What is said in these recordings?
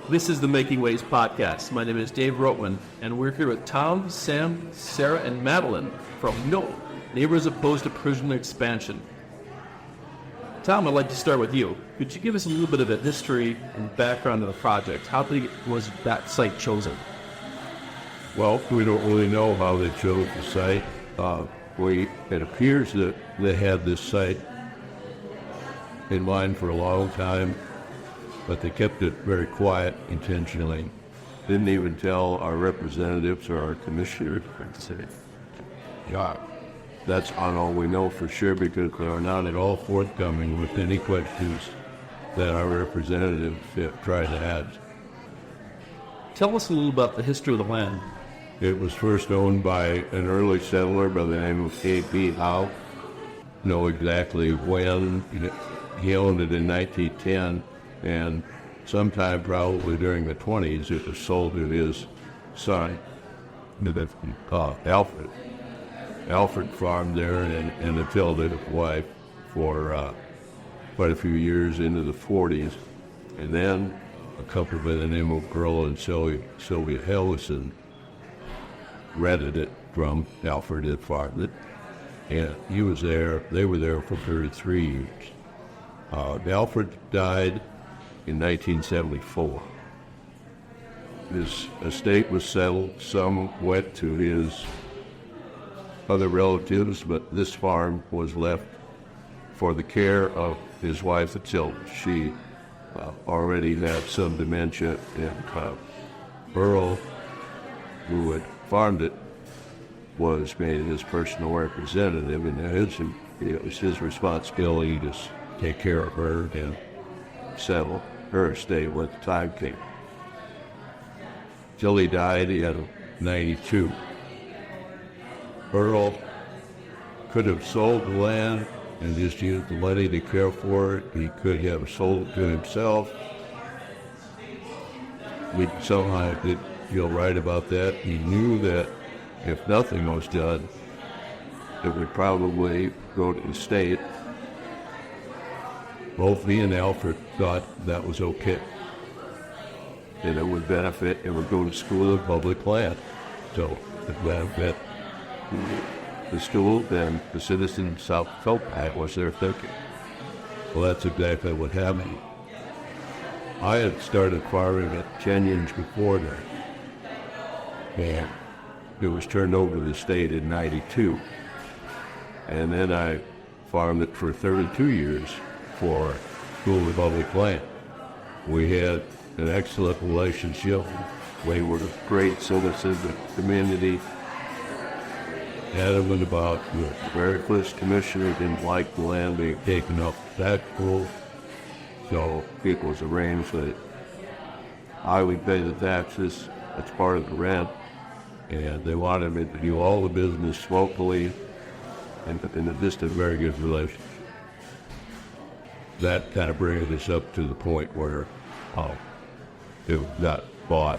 This is the Making Waves podcast. My name is Dave Roetman, and we're here with Tom, Sam, Sarah, and Madeline from Neighbors Opposed to Prison Expansion. Tom, I'd like to start with you. Could you give us a little bit of a history and background of the project? How was that site chosen? Well, we don't really know how they chose the site. It appears that they had this site in mind for a long time, but they kept it very quiet intentionally. Didn't even tell our representatives or our commissioners. Yeah, that's on all we know for sure, because they are not at all forthcoming with any questions that our representatives have tried to ask. Tell us a little about the history of the land. It was first owned by an early settler by the name of K.P. Haug. Know exactly when. He owned it in 1910, and sometime probably during the 20s, it was sold to his son, Alfred. Alfred farmed there and Ethilda, his wife, for quite a few years into the 40s. And then a couple by the name of Pearl and Sylvia Hellison rented it from Alfred had farmed it. And he was there, they were there for 33 years. Alfred died in 1974. His estate was settled. Some went to his other relatives, but this farm was left for the care of his wife, Tillie. She already had some dementia, and Earl, who had farmed it, was made his personal representative, and it was his responsibility to take care of her and settle her estate when the time came. Tillie died at 92. Earl could have sold the land and just used the money to care for it. He could have sold it to himself. We somehow did feel right about that. He knew that if nothing was done, it would probably go to the state. Both he and Alfred thought that was okay, and it would benefit, it would go to school and public land. So it benefit the school and the citizens South Dakota was their thinking. Well, that's exactly what happened. I had started farming at 10 years before that, and it was turned over to the state in 92. And then I farmed it for 32 years for school and public land. We had an excellent relationship. We were great citizens of the community. Adamant about the very first commissioner didn't like the land being taken up that school, so it was arranged that I would pay the taxes. That's part of the rent, and they wanted me to do all the business locally, and just a very good relationship. That kind of brings us up to the point where it got bought,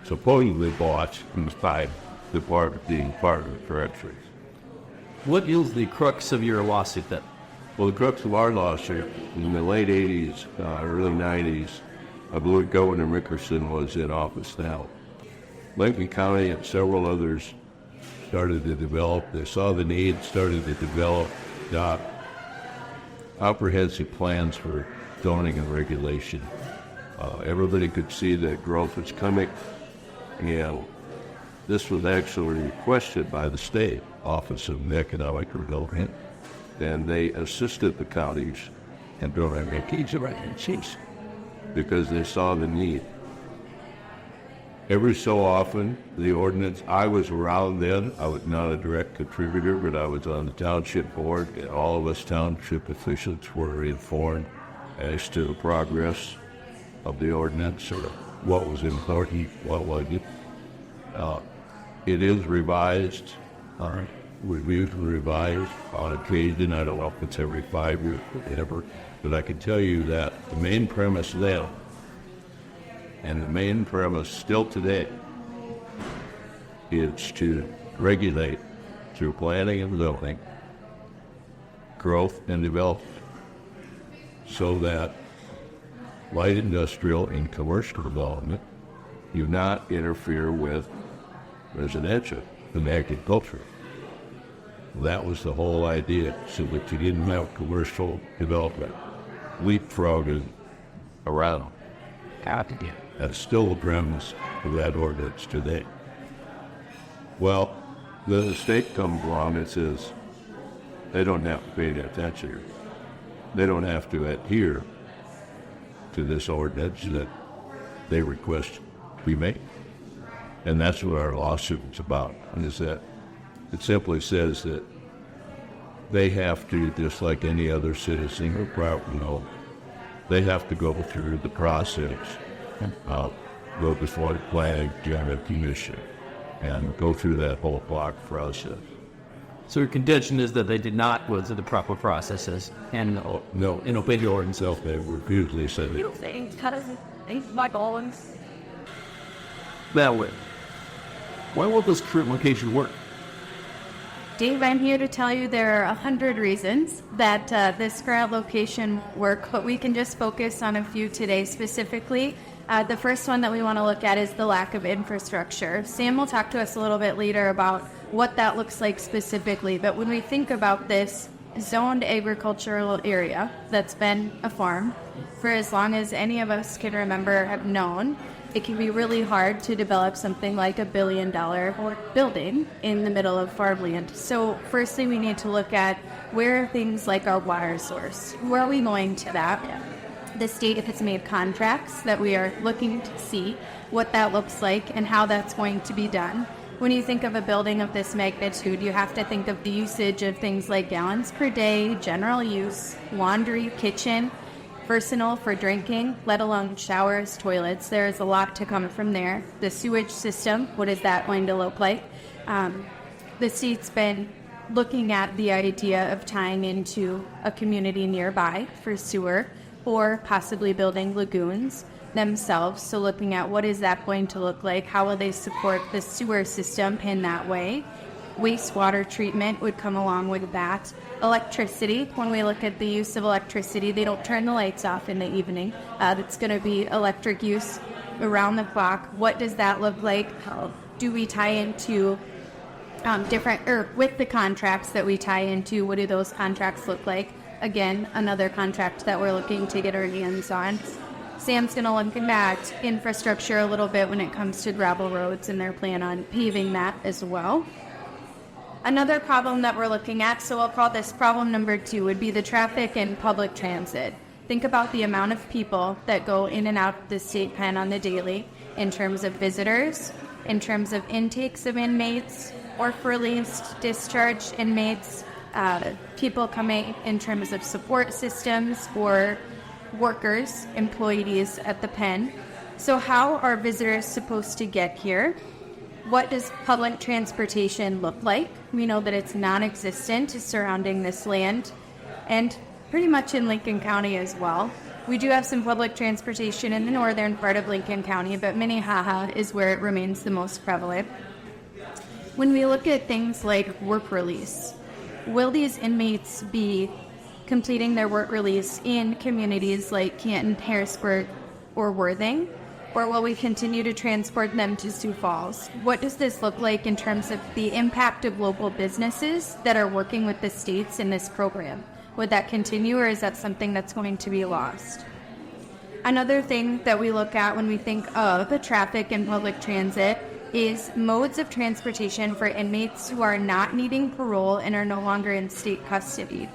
supposedly bought by the Department of Corrections. What is the crux of your lawsuit then? Well, the crux of our lawsuit, in the late 80s, early 90s, I believe Governor Rickerson was in office now. Lincoln County and several others started to develop. They saw the need, started to develop comprehensive plans for zoning and regulation. Everybody could see that growth was coming, and this was actually requested by the state Office of Economic Development, and they assisted the counties in building their chiefs because they saw the need. Every so often, the ordinance, I was around then, I was not a direct contributor, but I was on the township board, and all of us township officials were informed as to the progress of the ordinance or what was important, what wasn't. It is revised, reviewed and revised on occasion. I don't know if it's every 5 years or whatever, but I can tell you that the main premise then, and the main premise still today, is to regulate through planning and zoning growth and development so that light industrial and commercial development. You not interfere with residential and agriculture. That was the whole idea, so that you didn't have commercial development leapfrogging around. That's still the premise of that ordinance today. Well, the state comes along and says they don't have to pay any attention here. They don't have to adhere to this ordinance that they request we make. And that's what our lawsuit is about, and is that it simply says that they have to, just like any other citizen or property owner, they have to go through the process, go before the Planning Commission, and go through that whole block process. So your contention is that they did not go through the proper processes and obey the ordinance. So they repeatedly said it. That way. Why won't this current location work? Dave, I'm here to tell you there are 100 reasons that this current location won't work, but we can just focus on a few today specifically. The first one that we want to look at is the lack of infrastructure. Sam will talk to us a little bit later about what that looks like specifically, but when we think about this zoned agricultural area that's been a farm for as long as any of us can remember have known, it can be really hard to develop something like $1 billion building in the middle of farmland. So firstly, we need to look at where are things like our water source. Where are we going to that? The state has made contracts that we are looking to see what that looks like and how that's going to be done. When you think of a building of this magnitude, you have to think of the usage of things like gallons per day, general use, laundry, kitchen, personal for drinking, let alone showers, toilets. There's a lot to come from there. The sewage system, what is that going to look like? The state's been looking at the idea of tying into a community nearby for sewer, or possibly building lagoons themselves. So looking at what is that going to look like? How will they support the sewer system in that way? Wastewater treatment would come along with that. Electricity, when we look at the use of electricity, they don't turn the lights off in the evening. It's going to be electric use around the clock. What does that look like? How do we tie into with the contracts that we tie into, what do those contracts look like? Again, another contract that we're looking to get our hands on. Sam's going to look at infrastructure a little bit when it comes to gravel roads, and their plan on paving that as well. Another problem that we're looking at, so I'll call this problem number 2, would be the traffic and public transit. Think about the amount of people that go in and out of the state pen on the daily in terms of visitors, in terms of intakes of inmates, or for released discharged inmates, people coming in terms of support systems or workers, employees at the pen. So how are visitors supposed to get here? What does public transportation look like? We know that it's non-existent surrounding this land, and pretty much in Lincoln County as well. We do have some public transportation in the northern part of Lincoln County, but Minnehaha is where it remains the most prevalent. When we look at things like work release, will these inmates be completing their work release in communities like Canton, Harrisburg, or Worthing? Or will we continue to transport them to Sioux Falls? What does this look like in terms of the impact of local businesses that are working with the states in this program? Would that continue, or is that something that's going to be lost? Another thing that we look at when we think of traffic and public transit is modes of transportation for inmates who are not needing parole and are no longer in state custody.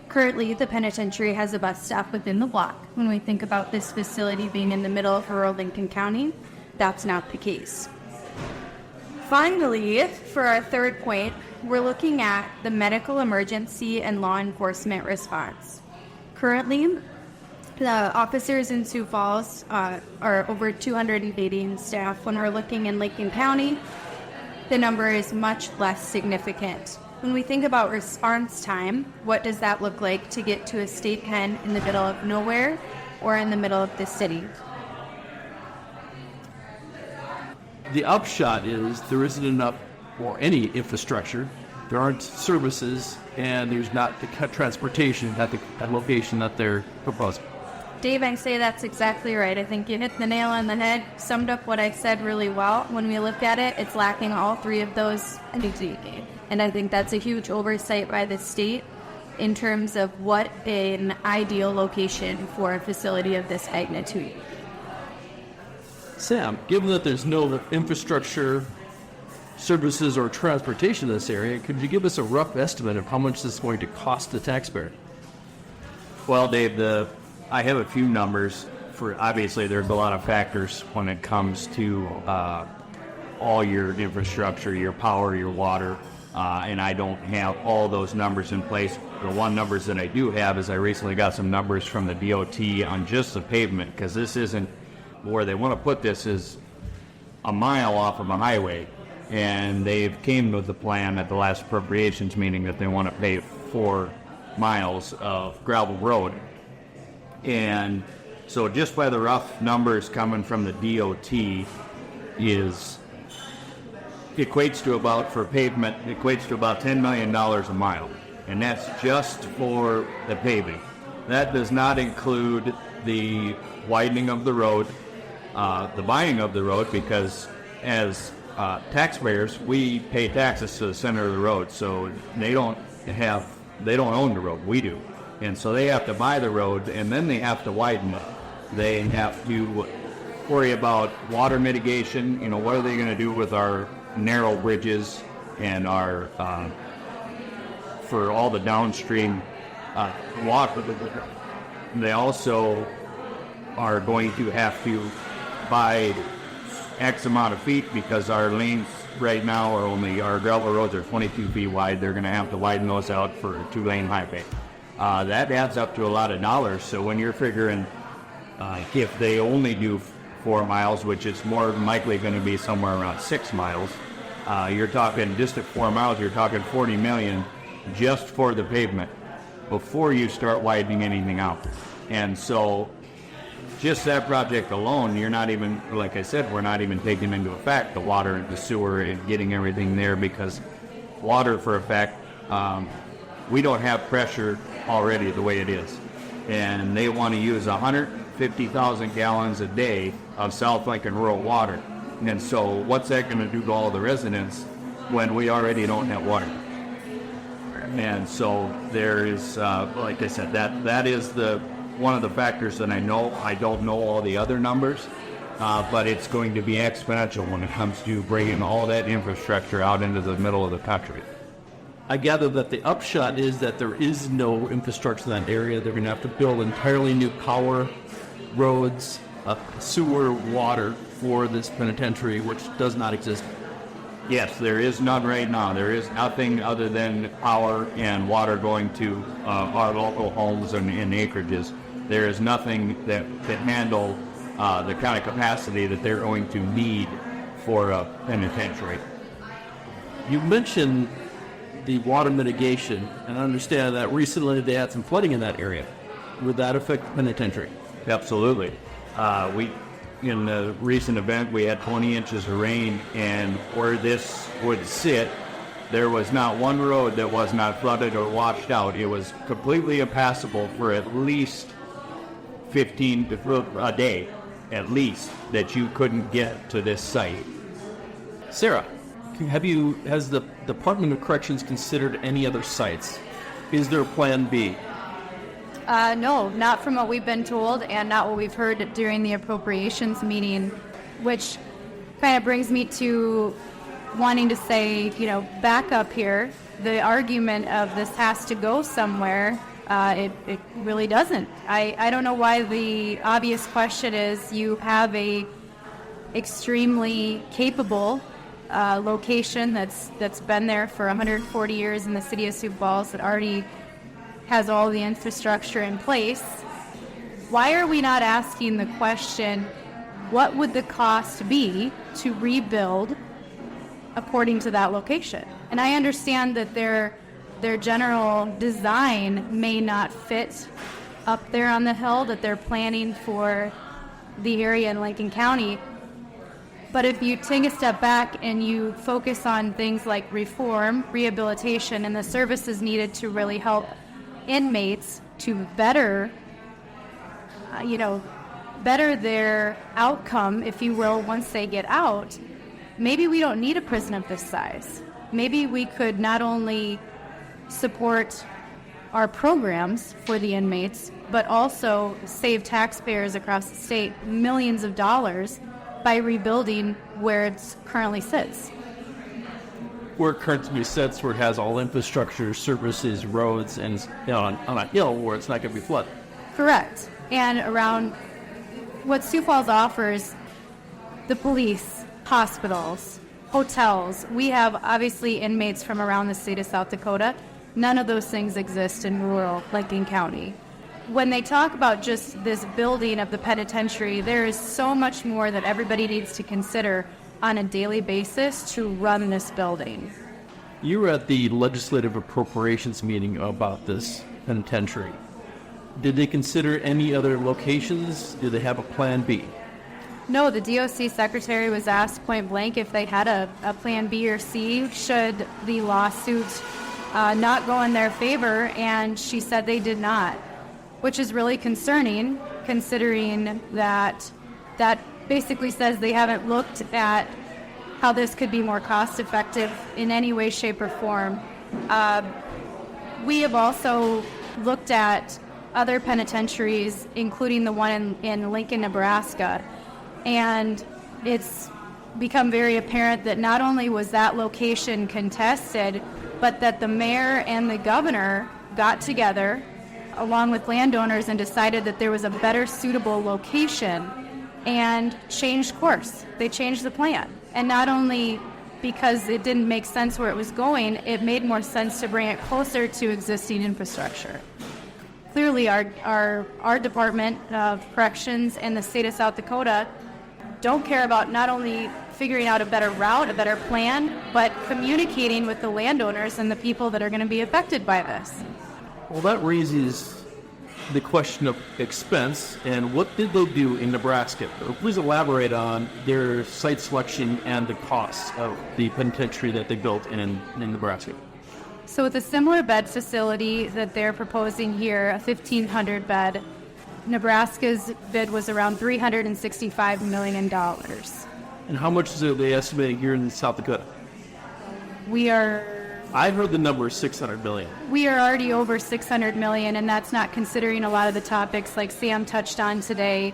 Currently, the penitentiary has a bus stop within the block. When we think about this facility being in the middle of rural Lincoln County, that's not the case. Finally, for our third point, we're looking at the medical emergency and law enforcement response. Currently, the officers in Sioux Falls are over 280 in staff. When we're looking in Lincoln County, the number is much less significant. When we think about response time, what does that look like to get to a state pen in the middle of nowhere or in the middle of the city? The upshot is there isn't enough or any infrastructure, there aren't services, and there's not the transportation at the location that they're proposing. Dave, I say that's exactly right. I think you hit the nail on the head, summed up what I said really well. When we look at it, it's lacking all three of those. And I think that's a huge oversight by the state in terms of what an ideal location for a facility of this magnitude. Sam, given that there's no infrastructure, services, or transportation in this area, could you give us a rough estimate of how much this is going to cost the taxpayer? Well, Dave, I have a few numbers. Obviously, there's a lot of factors when it comes to all your infrastructure, your power, your water, and I don't have all those numbers in place. The one numbers that I do have is I recently got some numbers from the DOT on just the pavement, because this isn't where they want to put this is a mile off of a highway, and they've came with the plan at the last appropriations meeting that they want to pave 4 miles of gravel road. And so just by the rough numbers coming from the DOT equates to about, for pavement, equates to about $10 million a mile. And that's just for the paving. That does not include the widening of the road, the buying of the road, because as taxpayers, we pay taxes to the center of the road, so they don't own the road, we do. And so they have to buy the road, and then they have to widen it. They have to worry about water mitigation. What are they going to do with our narrow bridges and our for all the downstream water? They also are going to have to buy X amount of feet, because our lanes right now are our gravel roads are 22 feet wide. They're going to have to widen those out for a 2-lane highway. That adds up to a lot of dollars. So when you're figuring if they only do 4 miles, which is more than likely going to be somewhere around 6 miles, you're talking just at 4 miles, you're talking $40 million just for the pavement before you start widening anything out. And so just that project alone, you're not even, like I said, we're not even taking into effect the water and the sewer and getting everything there, because water, for a fact, we don't have pressure already the way it is. And they want to use 150,000 gallons a day of South Lincoln rural water. And so what's that going to do to all the residents when we already don't have water? And so there is, like I said, that is one of the factors that I know. I don't know all the other numbers, but it's going to be exponential when it comes to bringing all that infrastructure out into the middle of the country. I gather that the upshot is that there is no infrastructure in that area. They're going to have to build entirely new power, roads, sewer, water for this penitentiary, which does not exist. Yes, there is none right now. There is nothing other than power and water going to our local homes and acreages. There is nothing that can handle the kind of capacity that they're going to need for a penitentiary. You mentioned the water mitigation, and I understand that recently they had some flooding in that area. Would that affect the penitentiary? Absolutely. In the recent event, we had 20 inches of rain, and where this would sit, there was not one road that was not flooded or washed out. It was completely impassable for at least 15 a day, at least, that you couldn't get to this site. Sarah, has the Department of Corrections considered any other sites? Is there a plan B? No, not from what we've been told, and not what we've heard during the appropriations meeting, which kind of brings me to wanting to say, back up here, the argument of this has to go somewhere, it really doesn't. I don't know why the obvious question is you have a extremely capable location that's been there for 140 years in the city of Sioux Falls, that already has all the infrastructure in place. Why are we not asking the question, what would the cost be to rebuild according to that location? And I understand that their general design may not fit up there on the hill that they're planning for the area in Lincoln County. But if you take a step back and you focus on things like reform, rehabilitation, and the services needed to really help inmates to better better their outcome, if you will, once they get out, maybe we don't need a prison of this size. Maybe we could not only support our programs for the inmates, but also save taxpayers across the state millions of dollars by rebuilding where it currently sits. Where it currently sits, where it has all infrastructure, services, roads, and on a hill where it's not going to be flooded. Correct. And around what Sioux Falls offers, the police, hospitals, hotels. We have obviously inmates from around the state of South Dakota. None of those things exist in rural Lincoln County. When they talk about just this building of the penitentiary, there is so much more that everybody needs to consider on a daily basis to run this building. You were at the legislative appropriations meeting about this penitentiary. Did they consider any other locations? Do they have a plan B? No, the DOC secretary was asked point blank if they had a plan B or C should the lawsuit not go in their favor, and she said they did not, which is really concerning, considering that basically says they haven't looked at how this could be more cost effective in any way, shape, or form. We have also looked at other penitentiaries, including the one in Lincoln, Nebraska, and it's become very apparent that not only was that location contested, but that the mayor and the governor got together along with landowners and decided that there was a better suitable location and changed course. They changed the plan. And not only because it didn't make sense where it was going, it made more sense to bring it closer to existing infrastructure. Clearly, our Department of Corrections and the state of South Dakota don't care about not only figuring out a better route, a better plan, but communicating with the landowners and the people that are going to be affected by this. Well, that raises the question of expense, and what did they do in Nebraska? Please elaborate on their site selection and the costs of the penitentiary that they built in Nebraska. So with a similar bed facility that they're proposing here, a 1,500 bed, Nebraska's bid was around $365 million. And how much is it they estimating here in South Dakota? I've heard the number is $600 million. We are already over $600 million, and that's not considering a lot of the topics like Sam touched on today,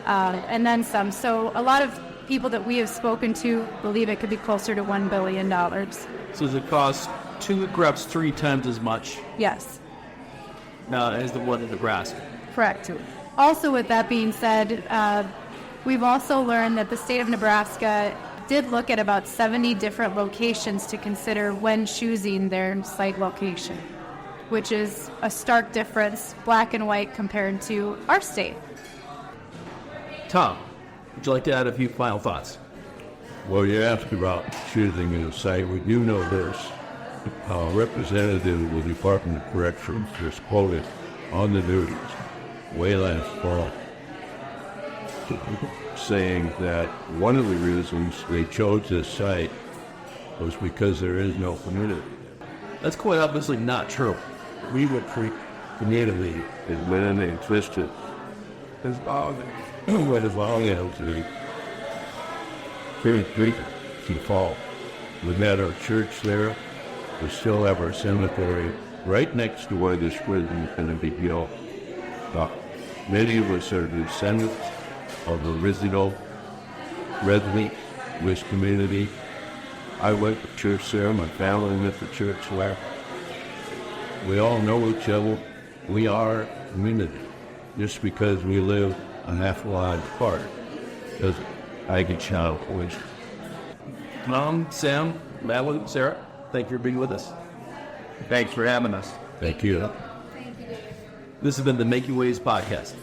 and then some. So a lot of people that we have spoken to believe it could be closer to $1 billion. So does it cost perhaps 3 times as much? Yes. As the one in Nebraska? Correct. Also, with that being said, we've also learned that the state of Nebraska did look at about 70 different locations to consider when choosing their site location, which is a stark difference, black and white, compared to our state. Tom, would you like to add a few final thoughts? Well, you asked about choosing a site. We do know this. A representative of the Department of Corrections was quoted on the news way last fall saying that one of the reasons they chose this site was because there is no community. That's quite obviously not true. We would treat community as when they twisted as long as the Sioux Falls. We met our church there. We still have our cemetery right next to where this prison is going to be built. Many of us are descendants of the original residents of this community. I went to church there. My family went to church there. We all know each other. We are a community. Just because we live a half a line apart doesn't make a child poison. Mom, Sam, Madeline, Sarah, thank you for being with us. Thanks for having us. Thank you. This has been the Making Waves podcast.